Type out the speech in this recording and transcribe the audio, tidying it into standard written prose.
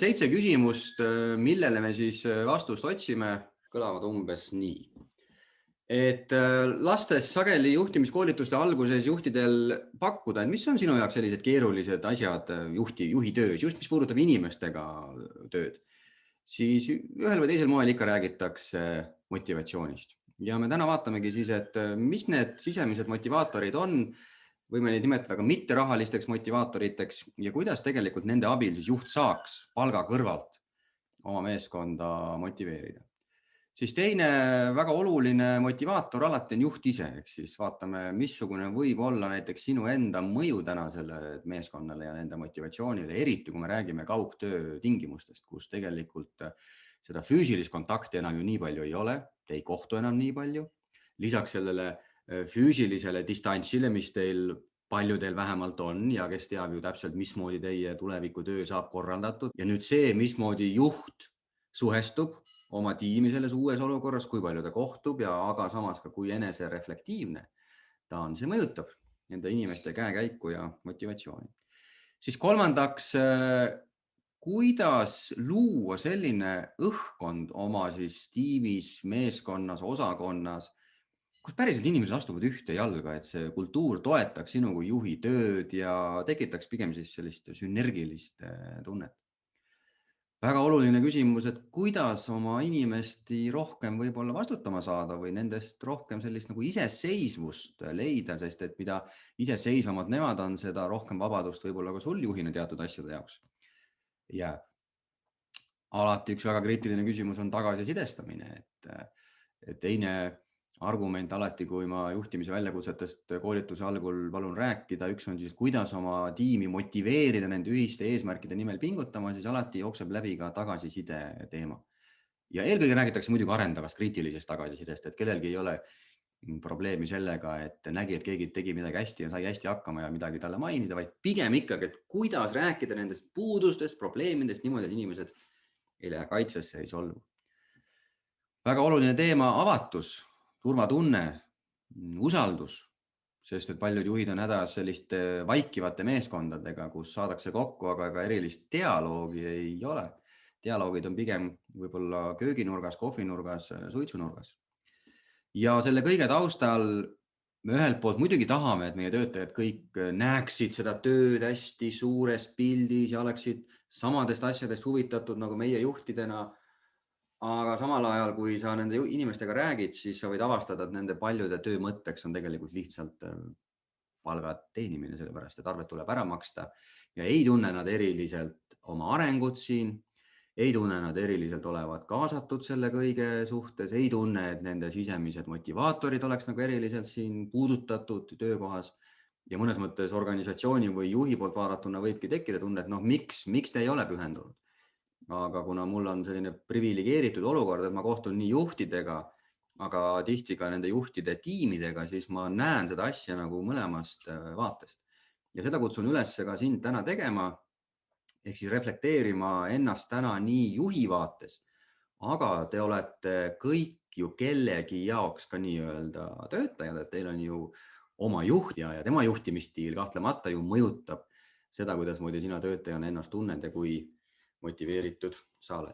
7 küsimust, millele me siis vastust otsime, kõlavad umbes nii. Lastes sageli juhtimiskoolituste alguses juhtidel pakkuda, et mis on sinu jaoks sellised keerulised asjad juhi töös, just mis puudutab inimestega tööd, siis ühel või teisel moel ikka räägitakse motivatsioonist. Ja me täna vaatamegi siis, et mis need sisemised motivaatorid on, võime neid nimetada ka mitterahalisteks motivaatoriteks ja kuidas tegelikult nende abil siis juht saaks palga kõrvalt oma meeskonda motiveerida. Siis teine väga oluline motivaator alati on juht ise, ehk siis vaatame, missugune võib olla näiteks sinu enda mõju tänasele meeskonnale ja nende motivatsioonile, eriti kui me räägime kaugtöö tingimustest, kus tegelikult seda füüsilist kontakti enam ju nii palju ei ole, te ei kohtu enam nii palju. Lisaks sellele füüsilisele distantsile, mis teil paljudel vähemalt on ja kes teab ju täpselt, mismoodi teie tulevikutöö saab korraldatud. Ja nüüd see, mismoodi juht suhestub oma tiimi selles uues olukorras, kui palju ta kohtub ja aga samas ka kui enesereflektiivne ta on, see mõjutab nende inimeste käekäiku ja motivatsiooni. Siis kolmandaks, kuidas luua selline õhkkond oma siis tiimis, meeskonnas, osakonnas, kus päriselt inimesed astuvad ühte jalga, et see kultuur toetaks sinu kui juhi tööd ja tekitaks pigem siis sellist sünergilist tunnet. Väga oluline küsimus, et kuidas oma inimesti rohkem võib-olla vastutama saada või nendest rohkem sellist nagu iseseisvust leida, sest et mida iseseisvamad nemad on, seda rohkem vabadust võib-olla ka sul juhina teatud asjade jaoks jääb. Alati üks väga kriitiline küsimus on tagasisidestamine, et teine argument alati, kui ma juhtimise väljakutsetest koolituse algul palun rääkida, üks on siis, kuidas oma tiimi motiveerida nende ühiste eesmärkide nimel pingutama, siis alati jookseb läbi ka tagasiside teema. Ja eelkõige räägitakse muidugi arendavast kriitilisest tagasisidest, et kellelgi ei ole probleemi sellega, et nägi, et keegi tegi midagi hästi ja sai hästi hakkama ja midagi talle mainida, vaid pigem ikkagi, et kuidas rääkida nendest puudustest, probleemidest niimoodi, et inimesed ei lähe kaitsesse, ei solvu. Väga oluline teema, avatus, turvatunne, usaldus, sest et paljud juhid on hädas selliste vaikivate meeskondadega, kus saadakse kokku, aga ega erilist dialoogi ei ole. Dialoogid on pigem võib-olla kööginurgas, kohvinurgas, suitsunurgas. Ja selle kõige taustal me ühelt poolt muidugi tahame, et meie töötajad kõik näeksid seda tööd hästi suures pildis ja oleksid samadest asjadest huvitatud nagu meie juhtidena. Aga samal ajal, kui sa nende inimestega räägid, siis sa võid avastada, et nende paljude töö mõtteks on tegelikult lihtsalt palga teenimine, sellepärast, et arved tuleb ära maksta ja ei tunne nad eriliselt oma arengut siin, ei tunne nad eriliselt olevat kaasatud selle kõige suhtes, ei tunne, et nende sisemised motivaatorid oleks nagu eriliselt siin puudutatud töökohas ja mõnes mõttes organisatsiooni või juhi poolt vaadatuna võibki tekkida tunne, et miks te ei ole pühendunud. Aga kuna mul on selline privilegeeritud olukord, et ma kohtun nii juhtidega, aga tihti ka nende juhtide tiimidega, siis ma näen seda asja nagu mõlemast vaatest. Ja seda kutsun üles ka sind täna tegema, ehk siis reflekteerima ennast täna nii juhi vaates, aga te olete kõik ju kellegi jaoks ka nii-öelda töötajad, et teil on ju oma juht ja tema juhtimisstiil kahtlemata ju mõjutab seda, kuidas moodi sina töötajana ennast tunned ja kui motiveeritud sa oled.